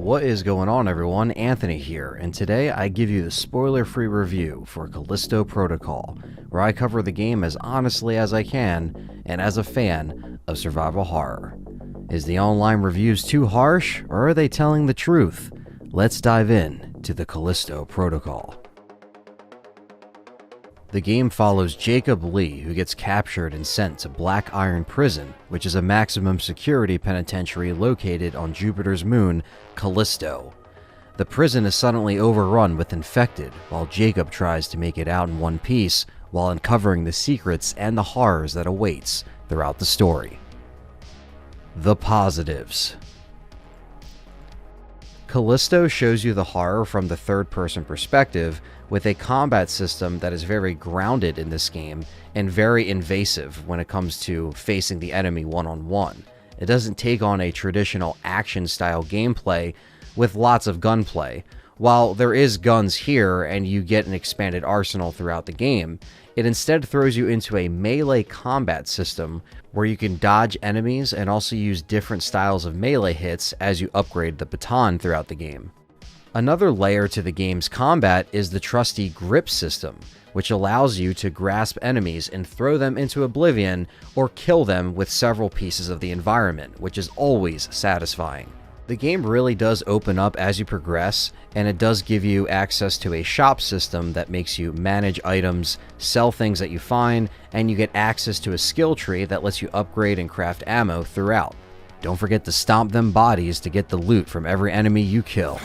What is going on, everyone? Anthony here, and today I give you the spoiler-free review for Callisto Protocol, where I cover the game as honestly as I can and as a fan of survival horror. Is the online reviews too harsh, or are they telling the truth? Let's dive in to the Callisto Protocol. The game follows Jacob Lee, who gets captured and sent to Black Iron Prison, which is a maximum security penitentiary located on Jupiter's moon, Callisto. The prison is suddenly overrun with infected, while Jacob tries to make it out in one piece while uncovering the secrets and the horrors that awaits throughout the story. The positives. Callisto shows you the horror from the third-person perspective, with a combat system that is very grounded in this game and very invasive when it comes to facing the enemy one-on-one. It doesn't take on a traditional action-style gameplay with lots of gunplay. While there is guns here and you get an expanded arsenal throughout the game, it instead throws you into a melee combat system where you can dodge enemies and also use different styles of melee hits as you upgrade the baton throughout the game. Another layer to the game's combat is the trusty grip system, which allows you to grasp enemies and throw them into oblivion or kill them with several pieces of the environment, which is always satisfying. The game really does open up as you progress, and it does give you access to a shop system that makes you manage items, sell things that you find, and you get access to a skill tree that lets you upgrade and craft ammo throughout. Don't forget to stomp them bodies to get the loot from every enemy you kill.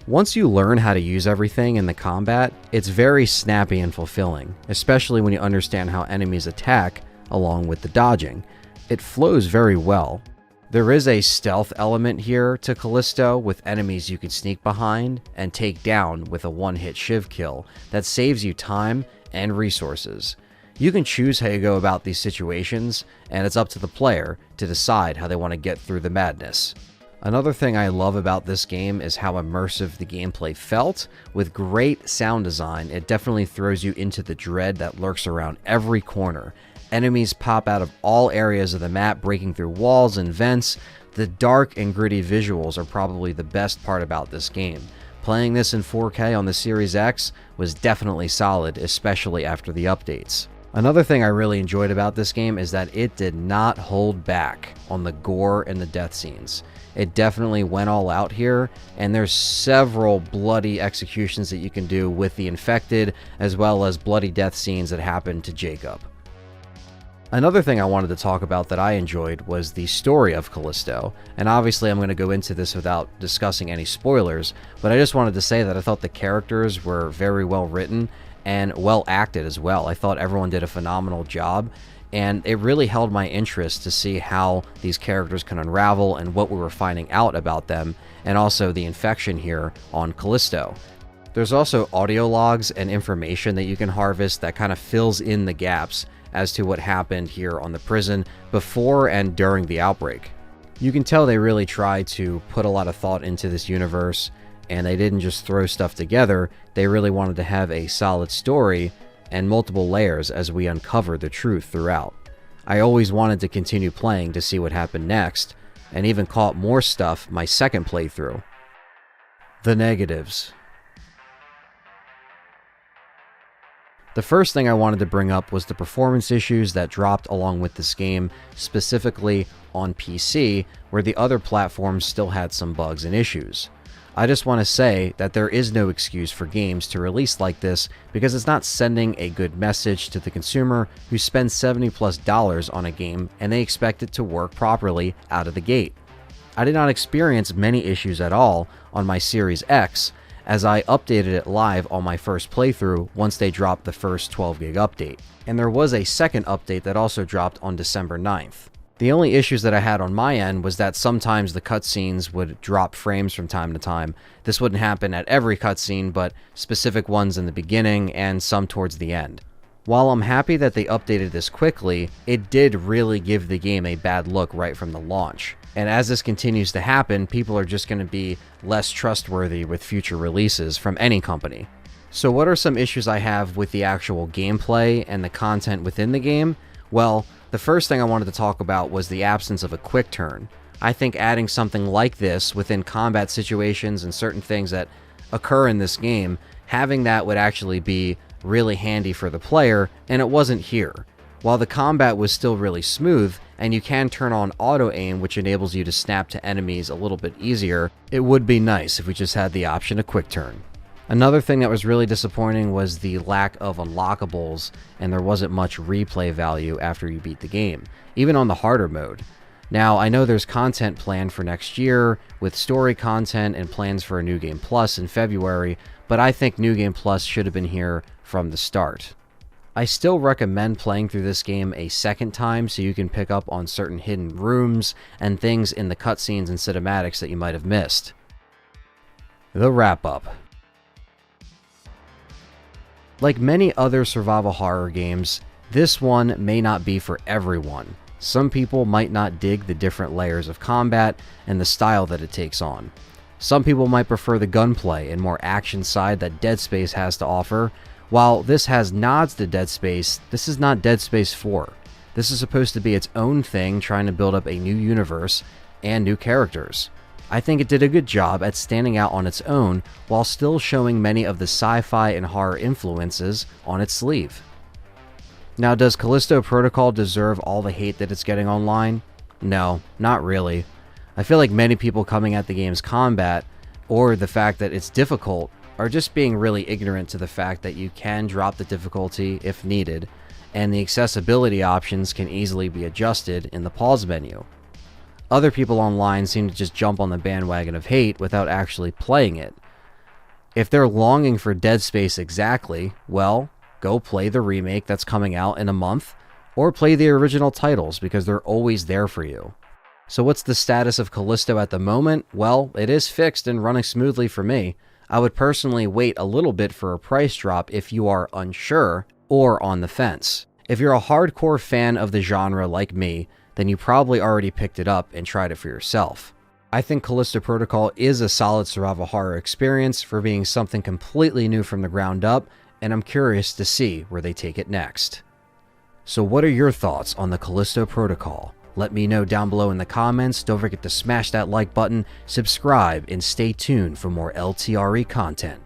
Once you learn how to use everything in the combat, it's very snappy and fulfilling, especially when you understand how enemies attack along with the dodging. It flows very well. There is a stealth element here to Callisto with enemies you can sneak behind and take down with a one-hit shiv kill that saves you time and resources. You can choose how you go about these situations, and it's up to the player to decide how they want to get through the madness. Another thing I love about this game is how immersive the gameplay felt. With great sound design, it definitely throws you into the dread that lurks around every corner. Enemies pop out of all areas of the map, breaking through walls and vents. The dark and gritty visuals are probably the best part about this game. Playing this in 4K on the Series X was definitely solid, especially after the updates. Another thing I really enjoyed about this game is that it did not hold back on the gore and the death scenes. It definitely went all out here, and there's several bloody executions that you can do with the infected, as well as bloody death scenes that happen to Jacob. Another thing I wanted to talk about that I enjoyed was the story of Callisto, and obviously I'm going to go into this without discussing any spoilers, but I just wanted to say that I thought the characters were very well written and well acted as well. I thought everyone did a phenomenal job, and it really held my interest to see how these characters can unravel and what we were finding out about them, and also the infection here on Callisto. There's also audio logs and information that you can harvest that kind of fills in the gaps as to what happened here on the prison before and during the outbreak. You can tell they really tried to put a lot of thought into this universe, and they didn't just throw stuff together. They really wanted to have a solid story and multiple layers as we uncover the truth throughout. I always wanted to continue playing to see what happened next, and even caught more stuff my second playthrough. The negatives. The first thing I wanted to bring up was the performance issues that dropped along with this game, specifically on PC, where the other platforms still had some bugs and issues. I just want to say that there is no excuse for games to release like this because it's not sending a good message to the consumer who spends $70+ on a game and they expect it to work properly out of the gate. I did not experience many issues at all on my Series X, as I updated it live on my first playthrough once they dropped the first 12 gig update. And there was a second update that also dropped on December 9th. The only issues that I had on my end was that sometimes the cutscenes would drop frames from time to time. This wouldn't happen at every cutscene, but specific ones in the beginning and some towards the end. While I'm happy that they updated this quickly, it did really give the game a bad look right from the launch. And as this continues to happen, people are just going to be less trustworthy with future releases from any company. So what are some issues I have with the actual gameplay and the content within the game? Well, the first thing I wanted to talk about was the absence of a quick turn. I think adding something like this within combat situations and certain things that occur in this game, having that would actually be really handy for the player, and it wasn't here. While the combat was still really smooth, and you can turn on auto-aim, which enables you to snap to enemies a little bit easier, it would be nice if we just had the option of quick turn. Another thing that was really disappointing was the lack of unlockables, and there wasn't much replay value after you beat the game, even on the harder mode. Now, I know there's content planned for next year, with story content and plans for a New Game Plus in February, but I think New Game Plus should have been here from the start. I still recommend playing through this game a second time so you can pick up on certain hidden rooms and things in the cutscenes and cinematics that you might have missed. The wrap-up. Like many other survival horror games, this one may not be for everyone. Some people might not dig the different layers of combat and the style that it takes on. Some people might prefer the gunplay and more action side that Dead Space has to offer. While this has nods to Dead Space, this is not Dead Space 4. This is supposed to be its own thing, trying to build up a new universe and new characters. I think it did a good job at standing out on its own while still showing many of the sci-fi and horror influences on its sleeve. Now, does Callisto Protocol deserve all the hate that it's getting online? No, not really. I feel like many people coming at the game's combat, or the fact that it's difficult, are just being really ignorant to the fact that you can drop the difficulty if needed, and the accessibility options can easily be adjusted in the pause menu. Other people online seem to just jump on the bandwagon of hate without actually playing it. If they're longing for Dead Space exactly, well, go play the remake that's coming out in a month, or play the original titles because they're always there for you. So what's the status of Callisto at the moment? Well, it is fixed and running smoothly for me. I would personally wait a little bit for a price drop if you are unsure or on the fence. If you're a hardcore fan of the genre like me, then you probably already picked it up and tried it for yourself. I think Callisto Protocol is a solid survival horror experience for being something completely new from the ground up, and I'm curious to see where they take it next. So what are your thoughts on the Callisto Protocol? Let me know down below in the comments. Don't forget to smash that like button, subscribe, and stay tuned for more LTRE content.